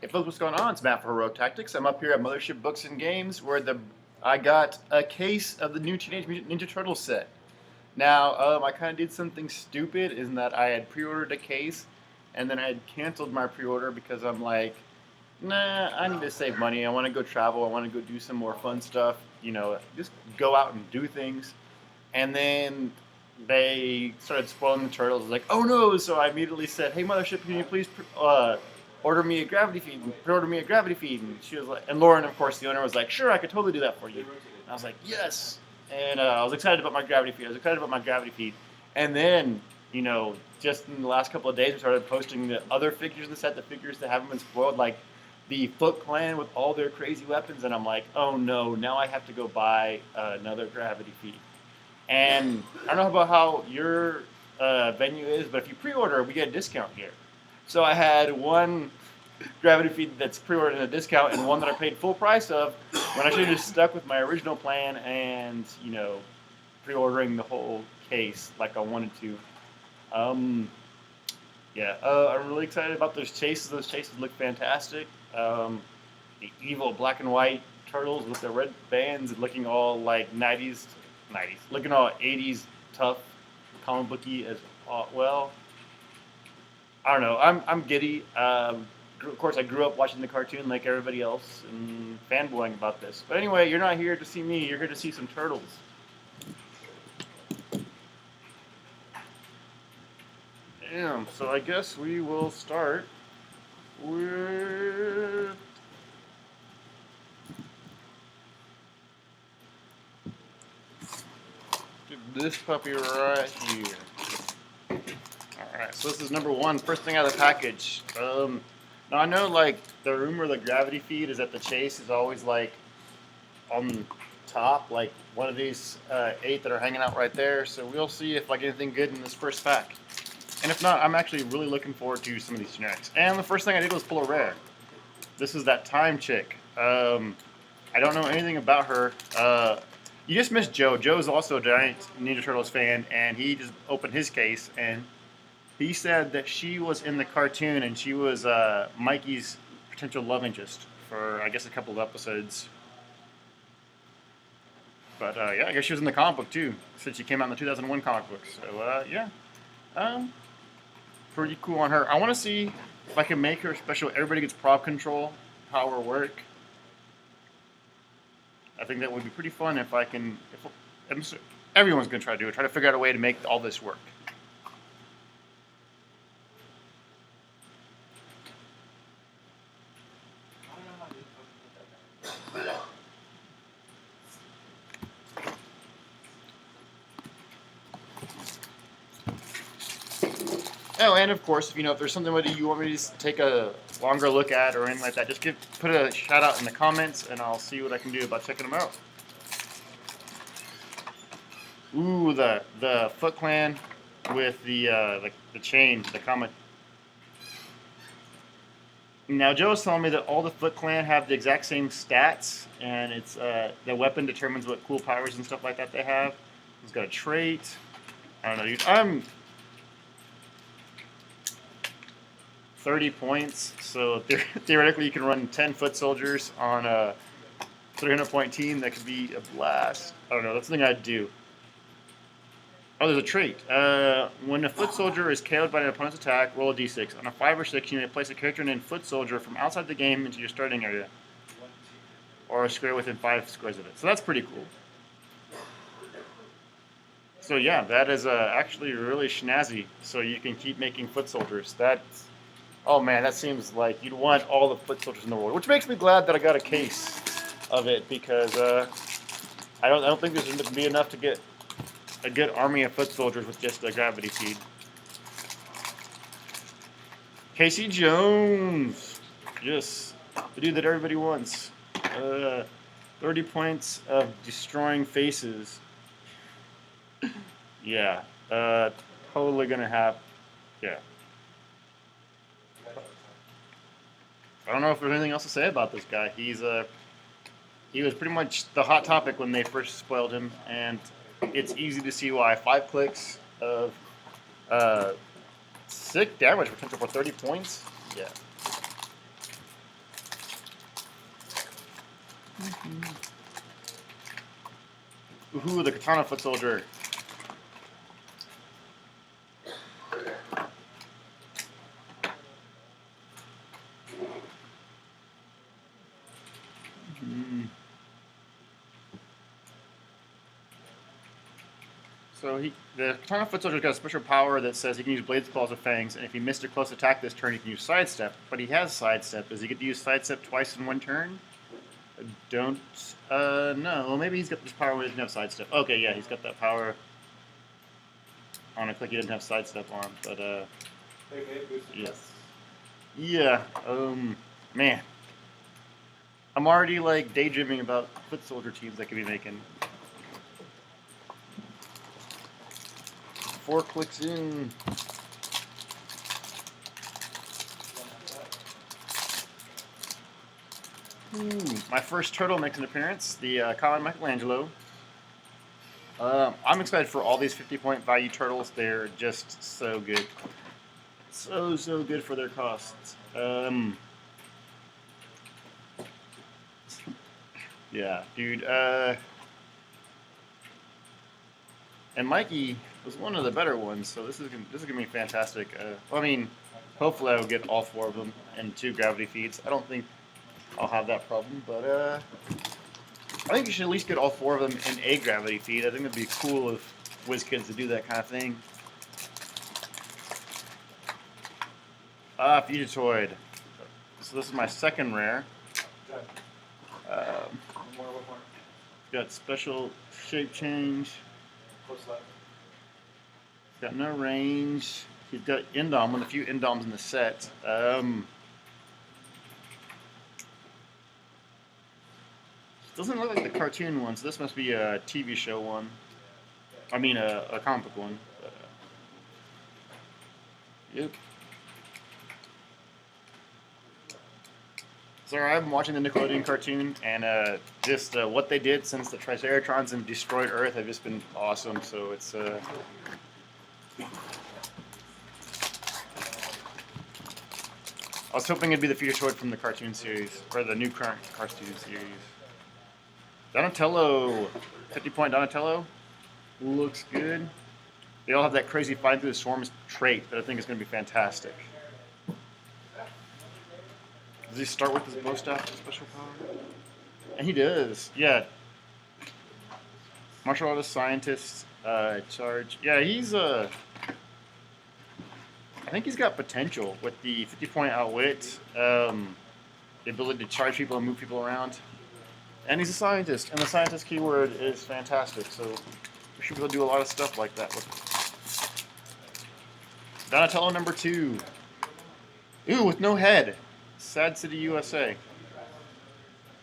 Hey folks, what's going on? It's Matt for HeroClix. I'm up here at Mothership Books and Games where I got a case of the new Teenage Mutant Ninja Turtles set. Now, I kind of did something stupid in that I had pre-ordered a case and then I had canceled my pre-order because I'm like, nah, I need to save money. I want to go travel. I want to go do some more fun stuff. Just go out and do things. And then they started spoiling the turtles. I was like, oh no! So I immediately said, hey Mothership, can you please order me a gravity feed and pre-order me a gravity feed? And she was like, and Lauren, of course, the owner, was like, sure, I could totally do that for you. And I was like, yes. And I was excited about my gravity feed. And then, just in the last couple of days, we started posting the other figures in the set, the figures that haven't been spoiled, like the Foot Clan with all their crazy weapons. And I'm like, oh no, now I have to go buy another gravity feed. And I don't know about how your venue is, but if you pre-order, we get a discount here. So I had one gravity feed that's pre-ordered at a discount and one that I paid full price of when I should have just stuck with my original plan and, pre-ordering the whole case like I wanted to. Um, yeah, I'm really excited about those chases. Those chases look fantastic. The evil black and white turtles with the red bands and looking all like 90s, looking all 80s tough, comic booky as well. I don't know. I'm giddy. Of course, I grew up watching the cartoon like everybody else and fanboying about this. But anyway, you're not here to see me. You're here to see some turtles. Damn. So I guess we will start with this puppy right here. Alright, so this is number one, first thing out of the package. Now I know like the rumor the gravity feed is that the chase is always like on top, like one of these 8 that are hanging out right there. So we'll see if I get anything good in this first pack. And if not, I'm actually really looking forward to some of these generics. And the first thing I did was pull a rare. This is that time chick. I don't know anything about her. You just missed Joe. Joe's also a giant Ninja Turtles fan, and he just opened his case, and he said that she was in the cartoon, and she was Mikey's potential love interest for, I guess, a couple of episodes. But yeah, I guess she was in the comic book too, since she came out in the 2001 comic book. So yeah, pretty cool on her. I want to see if I can make her special. Everybody gets prop control, power work. I think that would be pretty fun if I can. Everyone's gonna try to do it. Try to figure out a way to make all this work. Oh, and of course, if there's something that you want me to take a longer look at or anything like that, just put a shout out in the comments, and I'll see what I can do about checking them out. Ooh, the Foot Clan with the chain, the comic. Now Joe's telling me that all the Foot Clan have the exact same stats, and it's the weapon determines what cool powers and stuff like that they have. He's got a trait. I don't know, dude. I'm 30 points, so theoretically you can run 10 foot soldiers on a 300 point team. That could be a blast. I don't know, that's something I'd do. Oh, there's a trait. When a foot soldier is KO'd by an opponent's attack, roll a d6. On a 5 or 6, you may place a character named Foot Soldier from outside the game into your starting area, or a square within 5 squares of it. So that's pretty cool. So yeah, that is actually really snazzy. So you can keep making foot soldiers. Oh man, that seems like you'd want all the foot soldiers in the world. Which makes me glad that I got a case of it, because I don't think there's going to be enough to get a good army of foot soldiers with just a gravity feed. Casey Jones, yes, the dude that everybody wants. 30 points of destroying faces. Yeah, totally gonna have. Yeah. I don't know if there's anything else to say about this guy. He was pretty much the hot topic when they first spoiled him, and it's easy to see why. 5 clicks of sick damage potential for 30 points. Yeah. Ooh, the Katana Foot Soldier. So the Katana Foot Soldier's got a special power that says he can use Blades, Claws, or Fangs, and if he missed a close attack this turn, he can use Sidestep. But he has Sidestep. Does he get to use Sidestep twice in one turn? I don't know. Well, maybe he's got this power when he doesn't have Sidestep. Okay, yeah, he's got that power on a click he doesn't have Sidestep on, but yes. Yeah, man. I'm already, like, daydreaming about Foot Soldier teams I could be making. 4 clicks in. Ooh, my first turtle makes an appearance, the common Michelangelo. I'm excited for all these 50-point value turtles. They're just so good. So good for their costs. Yeah, dude. And Mikey was one of the better ones, so this is gonna be fantastic. Well, I mean, hopefully I'll get all 4 of them and 2 gravity feeds. I don't think I'll have that problem, but I think you should at least get all 4 of them in a gravity feed. I think it'd be cool if WizKids to do that kind of thing. Fugitoid. So this is my second rare. Got special shape change. He's got no range. He's got Indom, one of the few Indoms in the set. Doesn't look like the cartoon one, so this must be a TV show one. I mean, a comic book one. Yep. So I've been watching the Nickelodeon cartoon, and just what they did since the Triceratrons and destroyed Earth have just been awesome. So it's I was hoping it'd be the Fugitoid from the cartoon series, or the new current cartoon series. Donatello, 50-point Donatello, looks good. They all have that crazy fight through the swarms trait that I think is going to be fantastic. Does he start with his bow staff special power? And he does, yeah. Martial artist, scientist, charge. Yeah, he's I think he's got potential with the 50-point outwit, the ability to charge people and move people around. And he's a scientist, and the scientist keyword is fantastic, so we should be able to do a lot of stuff like that with Donatello number 2. Ooh, with no head. Sad City, USA.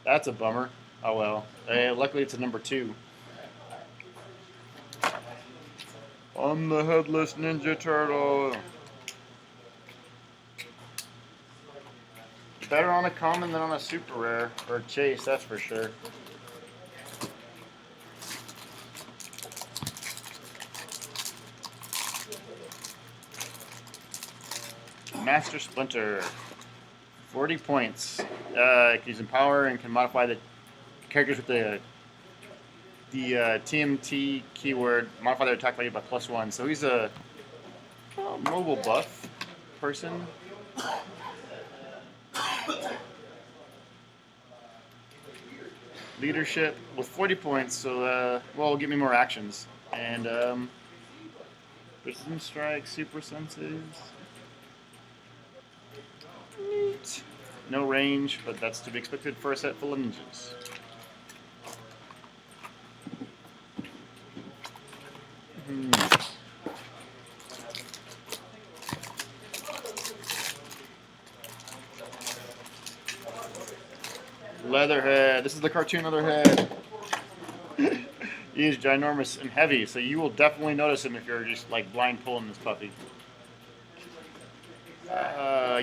That's a bummer. Oh well. Luckily it's a number 2. I'm the Headless Ninja Turtle. Better on a common than on a super rare, or a chase, that's for sure. Master Splinter. 40 points. He's in power and can modify the characters with the TMT keyword, modify their attack value by +1. So he's a mobile buff person. Leadership with 40 points, so well, give me more actions. And Precision Strike, Super Senses. Neat. No range, but that's to be expected for a set full of ninjas. Leatherhead. This is the cartoon Leatherhead. He is ginormous and heavy, so you will definitely notice him if you're just like blind pulling this puppy.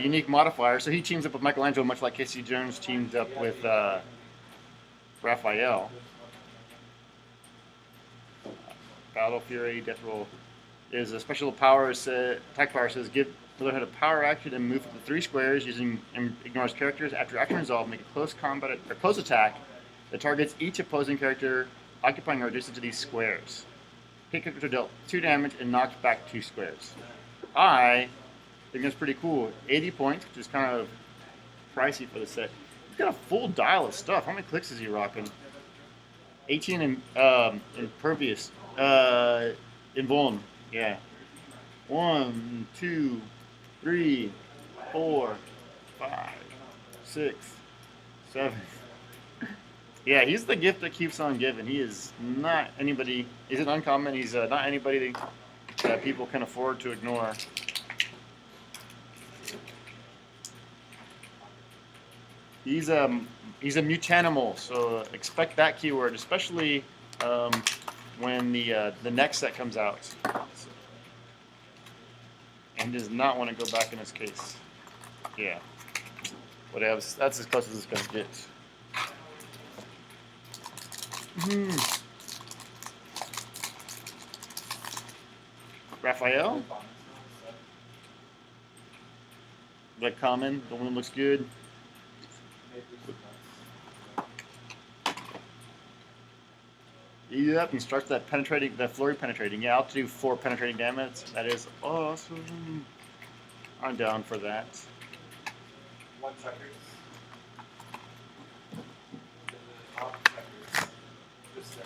Unique modifier. So he teams up with Michelangelo, much like Casey Jones teamed up with Raphael. Battle Fury, Death Roll is a special power. Attack power says give Leatherhead a power action and move up to 3 squares using ignores characters. After action resolve, make a close combat or close attack That targets each opposing character occupying or adjacent to these squares. Hit characters are dealt 2 damage and knocked back 2 squares. I think that's pretty cool. 80 points, which is kind of pricey for the set. He's got a full dial of stuff. How many clicks is he rocking? 18 in impervious. Invuln. Yeah. 1, 2, 3, 4, 5, 6, 7. Yeah, he's the gift that keeps on giving. He is not anybody. He's an uncommon. He's not anybody that people can afford to ignore. He's a mutanimal, so expect that keyword, especially when the next set comes out. And does not want to go back in his case. Yeah. Whatever. That's as close as it's going to get. Raphael? The common. The one looks good. Yep, and starts that penetrating, that flurry penetrating. Yeah, I'll do 4 penetrating damage. That is awesome. I'm down for that. 1 second.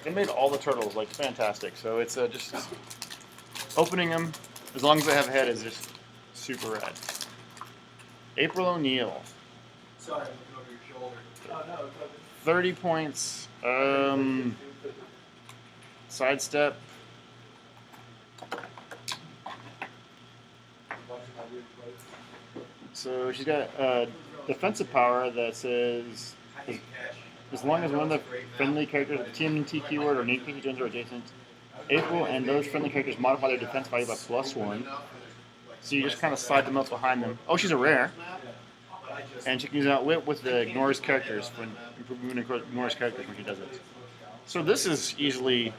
They made all the turtles like fantastic. So it's just opening them, as long as they have a head, is just super rad. April O'Neil. Sorry, I'm looking over your shoulder. Oh, no, 30 points. Sidestep. So she's got defensive power that says as long as one of the friendly characters with the TMT keyword or name joins are adjacent, April and those friendly characters modify their defense value by +1. So you just kind of slide them up behind them. Oh, she's a rare. And she can use Outwit with the ignores characters when ignores characters when she does it. So this is easily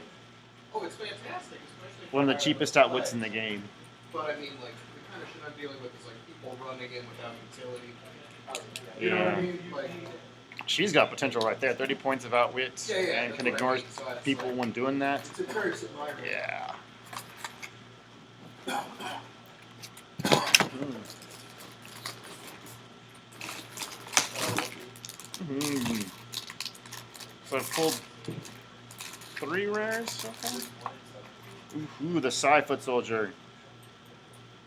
one of the cheapest Outwits in the game. But I mean, like, we kind of should not dealing with this, like, people running in without utility. You know what I mean? Like, she's got potential right there. 30 points of Outwit and can ignore people when doing that. It's a curse at my rate. Yeah. So I've pulled 3 rares so far. Ooh, the Psy Foot Soldier.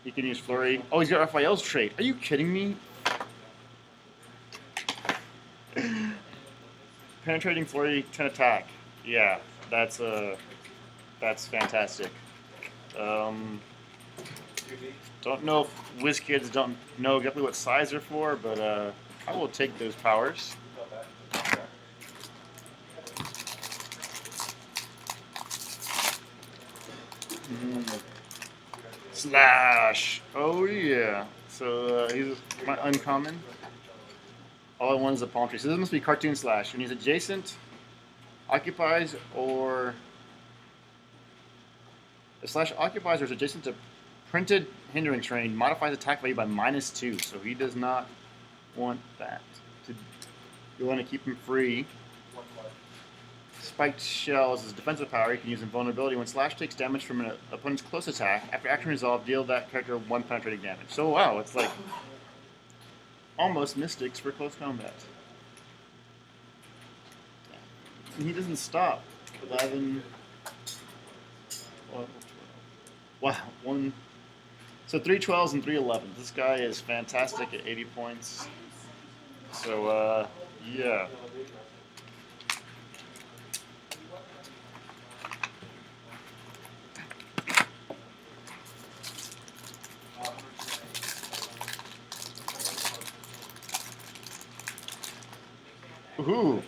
He can use Flurry. Oh, he's got Raphael's trait. Are you kidding me? Penetrating Flurry, 10 attack. Yeah, that's fantastic. Don't know if WizKids don't know exactly what size they're for, but I will take those powers. Slash. Oh yeah. So he's my uncommon. All I want is a palm tree. So this must be Cartoon Slash. And he's adjacent, occupies, or the slash occupies or is adjacent to printed hindering terrain, modifies attack value by -2. So he does not want that. You want to keep him free. Spiked Shells is defensive power. You can use invulnerability. When Slash takes damage from an opponent's close attack, after action resolve, deal that character 1 penetrating damage. So wow, it's like almost Mystics for close combat. And he doesn't stop. 11. Wow, 1. So 3 12s and 3 11s. This guy is fantastic at 80 points. So yeah. Ooh,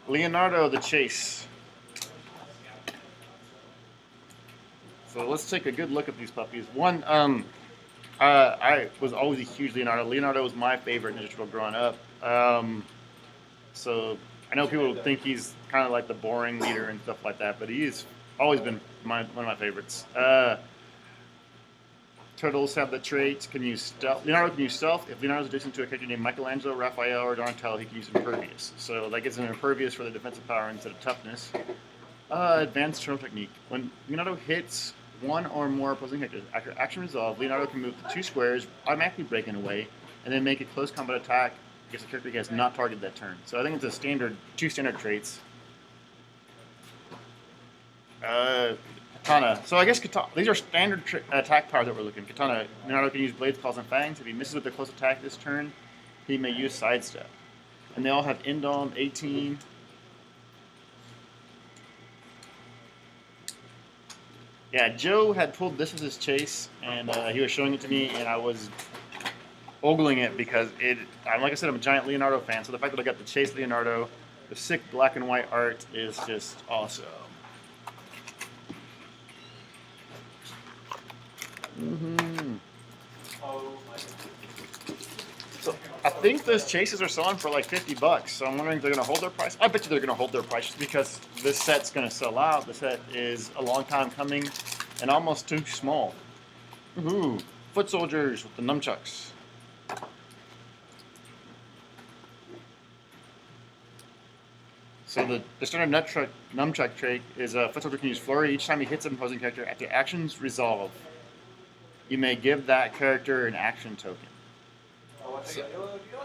Leonardo the Chase. So let's take a good look at these puppies. One, I was always a huge Leonardo. Leonardo was my favorite Ninja Turtle growing up. So I know people think he's kind of like the boring leader and stuff like that, but he's always been one of my favorites. turtles have the trait, can use stealth. Leonardo can use stealth. If Leonardo is adjacent to a character named Michelangelo, Raphael, or Donatello, he can use impervious. So that gives him impervious for the defensive power instead of toughness. Advanced turtle technique. When Leonardo hits one or more opposing characters, after action resolve, Leonardo can move the 2 squares, automatically breaking away, and then make a close combat attack against a character he has not targeted that turn. So I think it's a standard, 2 standard traits. Katana. So I guess Katana, these are standard attack powers that we're looking. Katana, Leonardo can use Blades, Claws, and Fangs. If he misses with a close attack this turn, he may use Sidestep. And they all have Indom, 18. Yeah, Joe had pulled this as his chase, and he was showing it to me, and I was ogling it because like I said, I'm a giant Leonardo fan, so the fact that I got the chase Leonardo, the sick black and white art is just awesome. So I think those chases are selling for like $50, so I'm wondering if they're going to hold their price. I bet you they're going to hold their price just because this set's going to sell out. The set is a long time coming and almost too small. Woohoo! Foot soldiers with the nunchucks. So the standard nunchuck trait is a foot soldier can use flurry each time he hits an opposing character. After actions resolve, you may give that character an action token.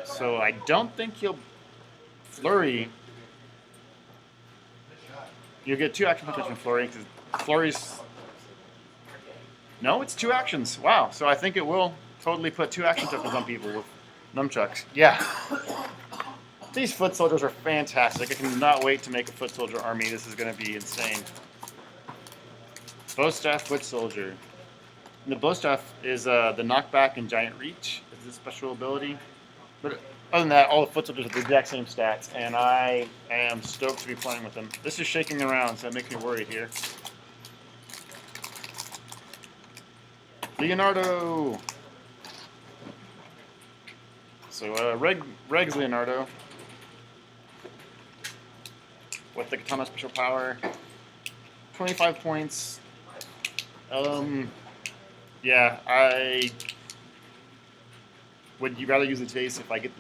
So I don't think he'll flurry. You'll get 2 action tokens from flurry because flurry's. No, it's 2 actions. Wow. So I think it will totally put 2 action tokens on people with nunchucks. Yeah. These foot soldiers are fantastic. I cannot wait to make a foot soldier army. This is going to be insane. Bowstaff foot soldier. And the bowstaff is the knockback and giant reach. It's a special ability. But other than that, all the foot soldiers have the exact same stats, and I am stoked to be playing with them. This is shaking around, so it makes me worried here. Leonardo. So Reg's Leonardo with the Katana special power. 25 points. Yeah, would you rather use the chase if I get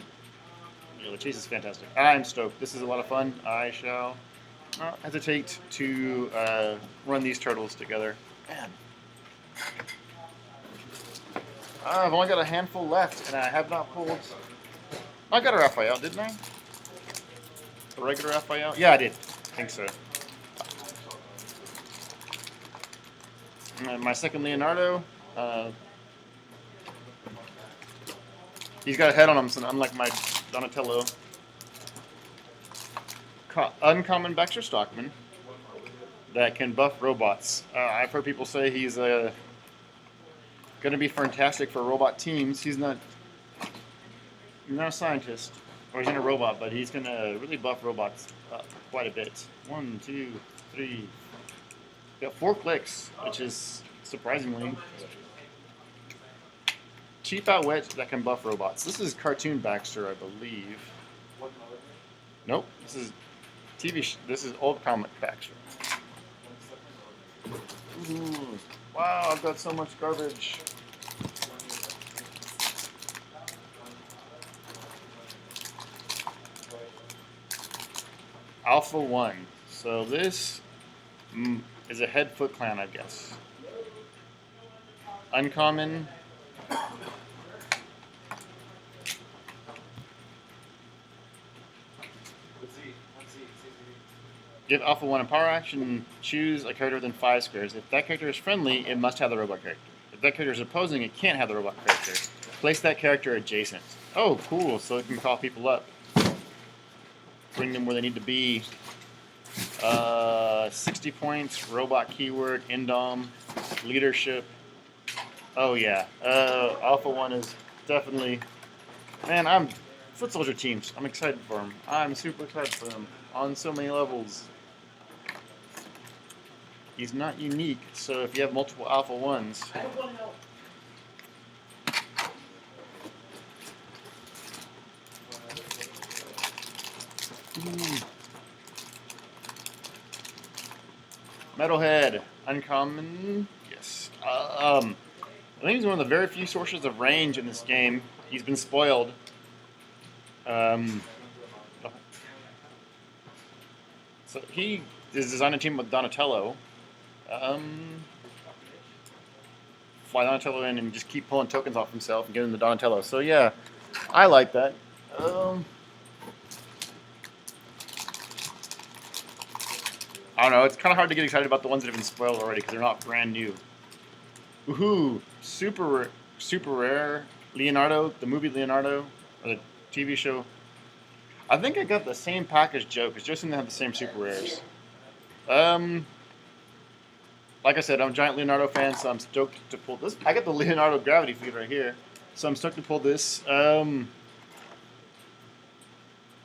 the chase is fantastic. I'm stoked. This is a lot of fun. I shall not hesitate to run these turtles together. Man. I've only got a handful left, and I have not pulled. I got a Raphael, didn't I? A regular Raphael? Yeah, I did. I think so. And my second Leonardo. He's got a head on him, so unlike my Donatello. Uncommon Baxter Stockman that can buff robots. I've heard people say he's going to be fantastic for robot teams. He's not a scientist, or he's not a robot, but he's going to really buff robots quite a bit. 1, 2, 3. Got 4 clicks, which is surprisingly cheap outwit that can buff robots. This is cartoon Baxter, I believe. Nope, this is this is old comic Baxter. Ooh, wow, I've got so much garbage. Alpha 1. So this is a head Foot Clan, I guess. Uncommon. Give Alpha 1 a power action, choose a character within 5 squares. If that character is friendly, it must have the robot character. If that character is opposing, it can't have the robot character. Place that character adjacent. Oh, cool, so it can call people up. Bring them where they need to be. 60 points, robot keyword, Indom, leadership. Oh yeah, Alpha 1 is definitely... Man, Foot Soldier teams, I'm excited for them. I'm super excited for them on so many levels. He's not unique, so if you have multiple Alpha 1s... Metalhead, uncommon, yes. I think he's one of the very few sources of range in this game. He's been spoiled. So he is designed a team with Donatello. Fly Donatello in and just keep pulling tokens off himself and get him the Donatello. So yeah, I like that. I don't know. It's kind of hard to get excited about the ones that have been spoiled already because they're not brand new. Woohoo! Super rare. Leonardo, the movie Leonardo, or the TV show. I think I got the same pack as Joe because Joe seemed to have the same super rares. Like I said, I'm a giant Leonardo fan, so I'm stoked to pull this. I got the Leonardo gravity feed right here, so I'm stoked to pull this. Like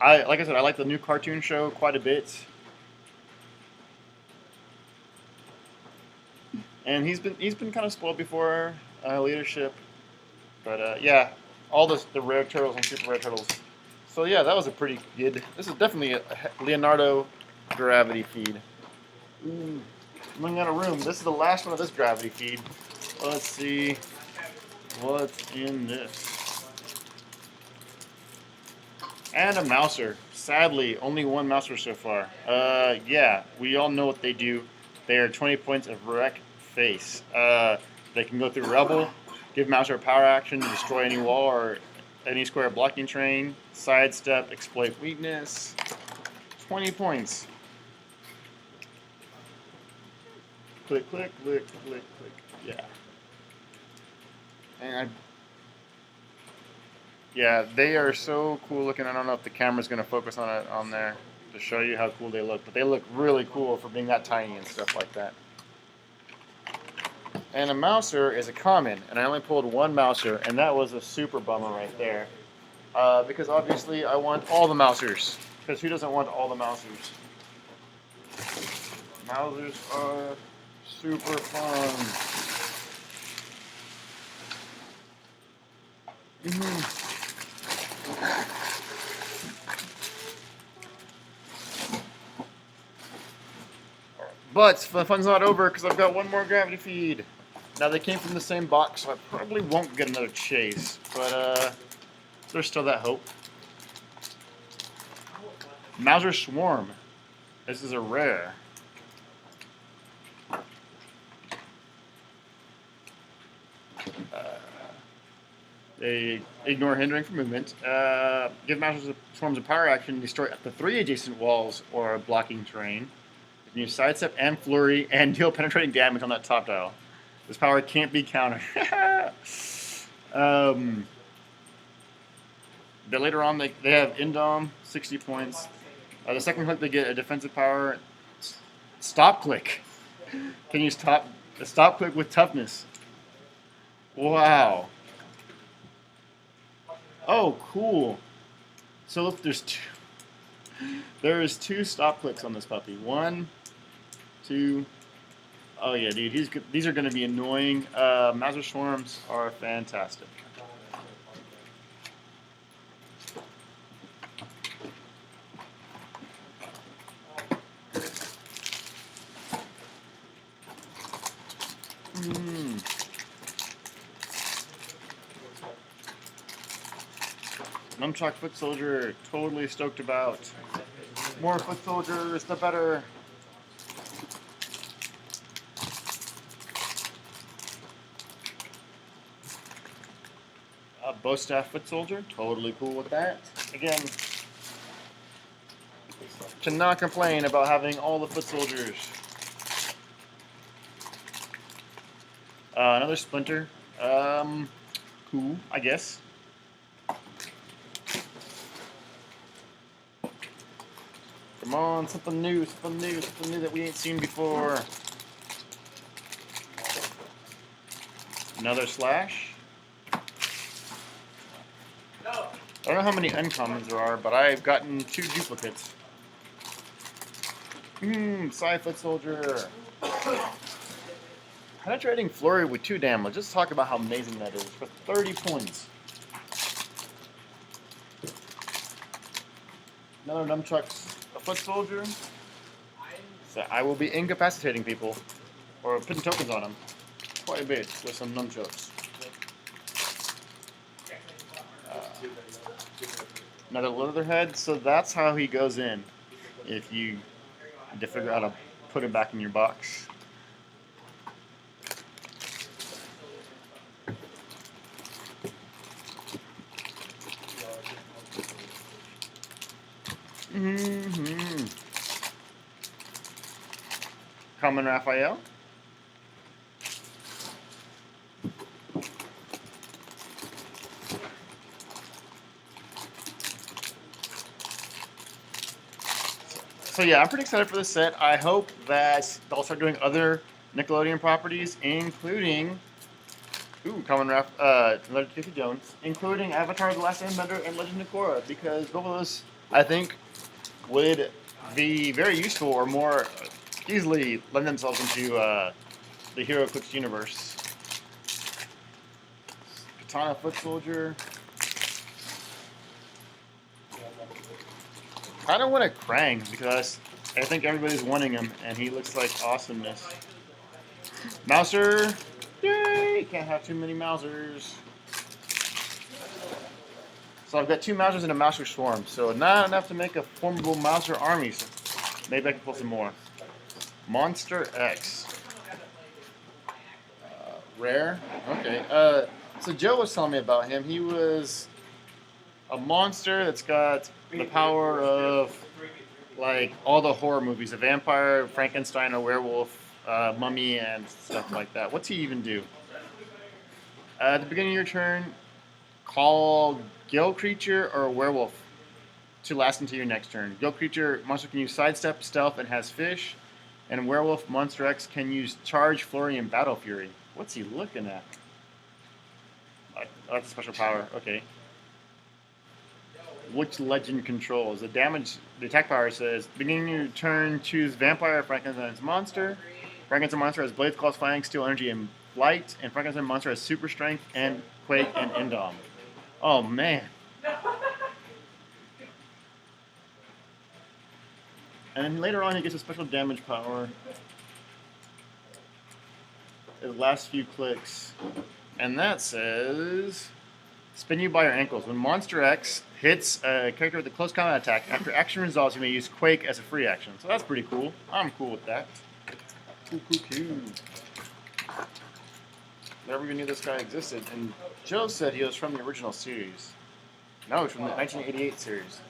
I said, I like the new cartoon show quite a bit. And he's been kind of spoiled before leadership, but yeah, all the rare turtles and super rare turtles. So yeah, that was a pretty good. This is definitely a Leonardo gravity feed. Ooh, I'm running out of room. This is the last one of this gravity feed. Let's see what's in this. And a Mouser. Sadly, only one Mouser so far. Yeah, we all know what they do. They are 20 points of wreck face. They can go through Rebel, give Mouser a power action to destroy any wall or any square blocking train, sidestep, exploit weakness. 20 points. Click, click, click, click, click. Yeah. And yeah, they are so cool looking. I don't know if the camera's going to focus on it on there to show you how cool they look, but they look really cool for being that tiny and stuff like that. And a Mouser is a common, and I only pulled one Mouser, and that was a super bummer right there. Because obviously I want all the Mousers. Because who doesn't want all the Mousers? Mousers are super fun. But the fun's not over because I've got one more gravity feed. Now they came from the same box, so I probably won't get another chase. But there's still that hope. Mouser Swarm. This is a rare. They ignore hindering for movement. Give Mouser Swarms a power action, destroy up to 3 adjacent walls or blocking terrain. You can use sidestep and flurry and deal penetrating damage on that top tile. This power can't be countered. But later on, they have Indom, 60 points. The second click, they get a defensive power. Stop click. Can you stop click with toughness? Wow. Oh, cool. So look, there is 2 stop clicks on this puppy. 1, 2. Oh yeah, dude. These are going to be annoying. Mouser Swarms are fantastic. Numchuck Foot Soldier, totally stoked about. More Foot Soldiers, the better. Bow Staff Foot Soldier, totally cool with that. Again, cannot complain about having all the Foot Soldiers. Another Splinter. Cool, I guess. Come on, something new that we ain't seen before. Another Slash. I don't know how many uncommons there are, but I've gotten 2 duplicates. Foot Soldier. Penetrating Flurry with 2 damage. Let's talk about how amazing that is for 30 points. Another Nunchucks. A Foot Soldier. So I will be incapacitating people, or putting tokens on them, quite a bit with some Nunchucks. another Leatherhead. So that's how he goes in. If you had to figure out how to put him back in your box. Mm-hmm. Common Raphael. So yeah, I'm pretty excited for this set. I hope that they'll start doing other Nickelodeon properties, including Common Legend Casey Jones, including Avatar: The Last Airbender and Legend of Korra, because both of those I think would be very useful or more easily lend themselves into the HeroClix universe. Katana Foot Soldier. I don't want a Krang because I think everybody's wanting him and he looks like awesomeness. Mouser! Yay! Can't have too many Mousers. So I've got 2 Mousers and a Mouser Swarm, so not enough to make a formidable Mouser army. So maybe I can pull some more. Monster X. Rare? Okay. So Joe was telling me about him. He was a monster that's got the power of like all the horror movies: a vampire, Frankenstein, a werewolf, mummy, and stuff like that. What's he even do? At the beginning of your turn, call Gill Creature or a werewolf to last until your next turn. Gill Creature monster can use sidestep, stealth, and has fish. And werewolf monster X can use charge, flurry, and battle fury. What's he looking at? Oh, that's a special power. Okay. Which legend controls? The attack power says, beginning your turn, choose Vampire or Frankenstein's Monster. Frankenstein Monster has Blades, Claws, Flying, Steel, Energy, and Flight. And Frankenstein Monster has Super Strength, and Quake, and Indom. Oh, man. And then later on, he gets a special damage power. The last few clicks. And that says, spin you by your ankles. When Monster X hits a character with a close combat attack, after action resolves, you may use Quake as a free action. So that's pretty cool. I'm cool with that. Cool. Never even knew this guy existed. And Joe said he was from the original series. No, it's from the 1988 series.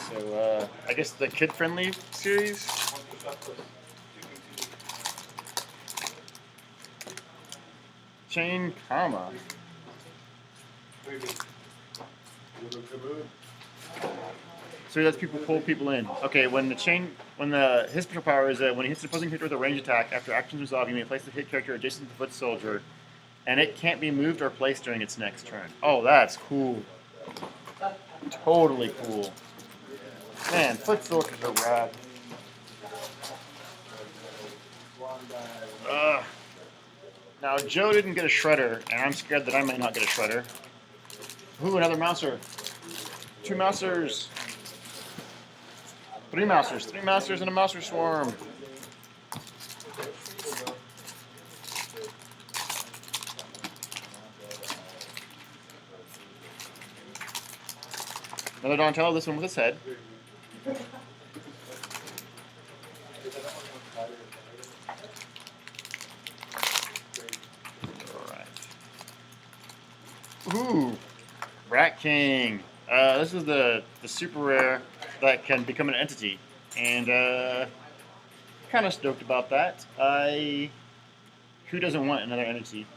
So I guess the kid-friendly series. Chain Kama. So he lets people pull people in. Okay, his special power is that when he hits an opposing character with a range attack, after actions resolve, you may place the hit character adjacent to the foot soldier, and it can't be moved or placed during its next turn. Oh, that's cool. Totally cool. Man, foot soldiers are rad. Now, Joe didn't get a Shredder, and I'm scared that I might not get a Shredder. Ooh, another Mouser. 2 Mousers. 3 Mousers. 3 Mousers and a Mouser Swarm. Another Donatello, this one with his head. Alright. Ooh! Rat King. This is the super rare that can become an entity. And kind of stoked about that. Who doesn't want another entity?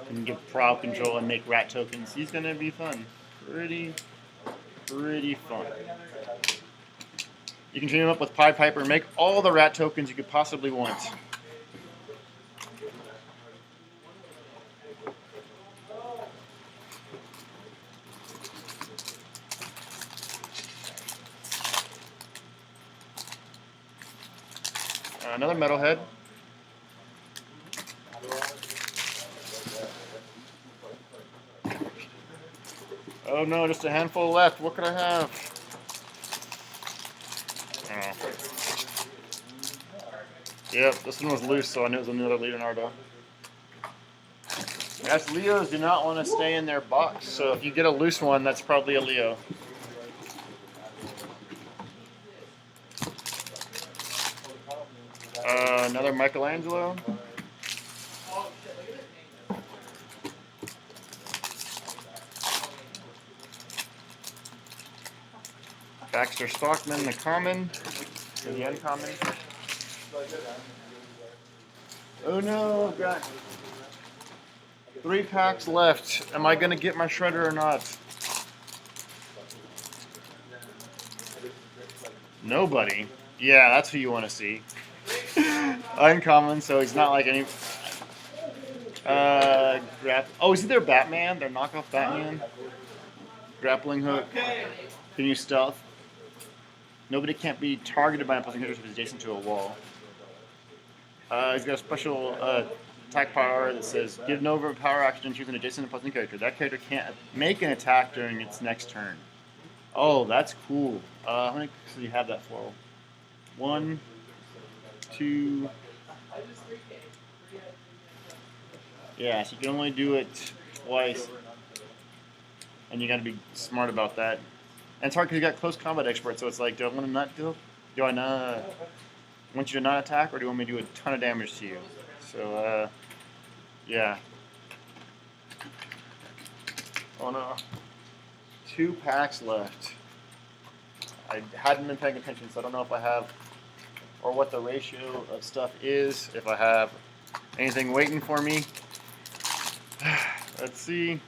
Can give prob control and make rat tokens. He's gonna be fun. Pretty fun. You can train him up with Pied Piper and make all the rat tokens you could possibly want. Another metalhead. Oh no, just a handful left. What could I have? Oh. Yep, this one was loose, so I knew it was another Leonardo. Yes, Leos do not want to stay in their box, so if you get a loose one, that's probably a Leo. Another Michelangelo. Baxter Stockman, the common, or the uncommon. Oh no, I've got 3 packs left. Am I gonna get my shredder or not? Nobody. Yeah, that's who you want to see. Uncommon, so he's not like any. Oh, is he their Batman? Their knockoff Batman? Grappling hook. Can you stealth? Nobody can't be targeted by an opposing character if it's adjacent to a wall. He's got a special attack power that says give an overpower action and choose an adjacent opposing character. That character can't make an attack during its next turn. Oh, that's cool. How many do you have that for? 1, 2. Yeah, so you can only do it twice. And you gotta be smart about that. And it's hard because you got close combat expert, so it's like, do I want to not do I not want you to not attack, or do you want me to do a ton of damage to you? So, yeah. Oh no. 2 packs left. I hadn't been paying attention, so I don't know if I have, or what the ratio of stuff is, if I have anything waiting for me. Let's see.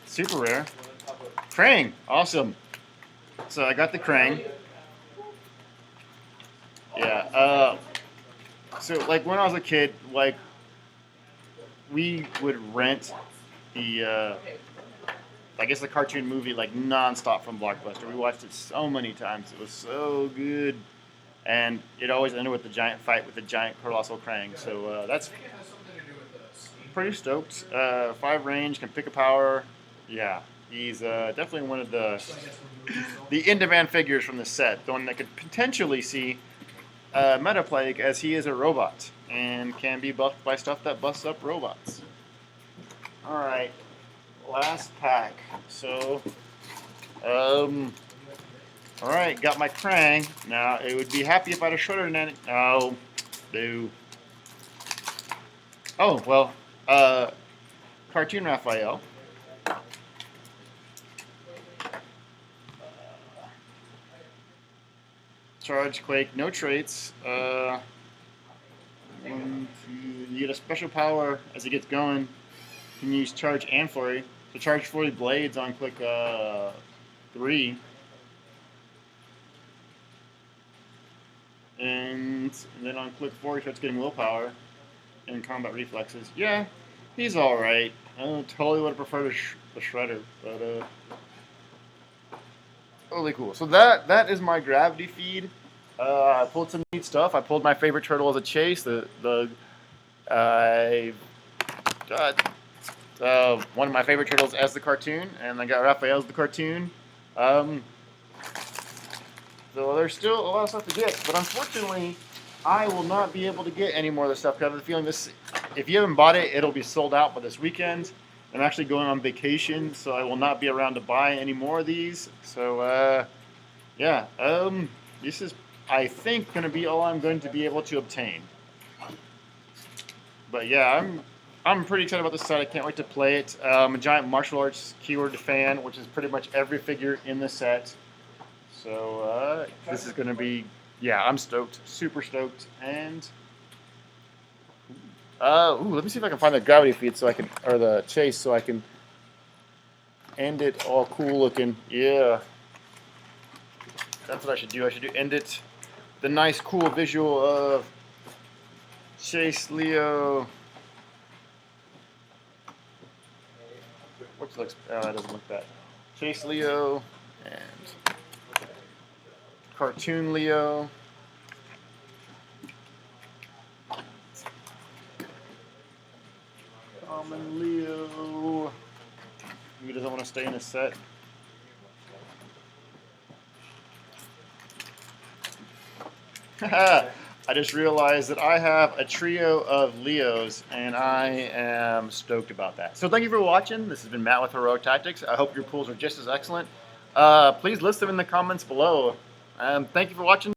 Super rare. Krang, awesome. So I got the Krang. Yeah. So like when I was a kid, like we would rent the, I guess the cartoon movie like nonstop from Blockbuster. We watched it so many times. It was so good, and it always ended with the giant fight with the giant colossal Krang. So that's pretty stoked. 5 range, can pick a power. Yeah. He's definitely one of the in-demand figures from the set, the one that could potentially see Metaplague, as he is a robot and can be buffed by stuff that busts up robots. All right, last pack. So, all right, got my Krang. Now it would be happy if I had a shredder in it. No, no. Oh well, cartoon Raphael. Charge, Quake, no traits. You get a special power as it gets going. You can use Charge and Flurry. So Charge Flurry Blades on click 3. And then on click 4 he starts getting willpower and combat reflexes. Yeah, he's alright. I totally would have preferred the Shredder, but totally cool. So that is my gravity feed. I pulled some neat stuff. I pulled my favorite turtle as a chase. I got one of my favorite turtles as the cartoon, and I got Raphael as the cartoon. So there's still a lot of stuff to get, but unfortunately, I will not be able to get any more of this stuff. Because I have the feeling this, if you haven't bought it, it'll be sold out by this weekend. I'm actually going on vacation, so I will not be around to buy any more of these. So, yeah, this is, I think, going to be all I'm going to be able to obtain. But yeah, I'm pretty excited about this set. I can't wait to play it. I'm a giant martial arts keyword fan, which is pretty much every figure in the set. So this is going to be, yeah, I'm stoked, super stoked, and let me see if I can find the gravity feed so I can, or the chase, so I can end it all cool looking. Yeah, that's what I should do. I should end it the nice cool visual of Chase Leo. Which looks, that doesn't look bad. Chase Leo and cartoon Leo. Common Leo. He doesn't want to stay in his set. I just realized that I have a trio of Leos, and I am stoked about that. So thank you for watching. This has been Matt with Heroic Tactics. I hope your pools are just as excellent. Please list them in the comments below. Thank you for watching.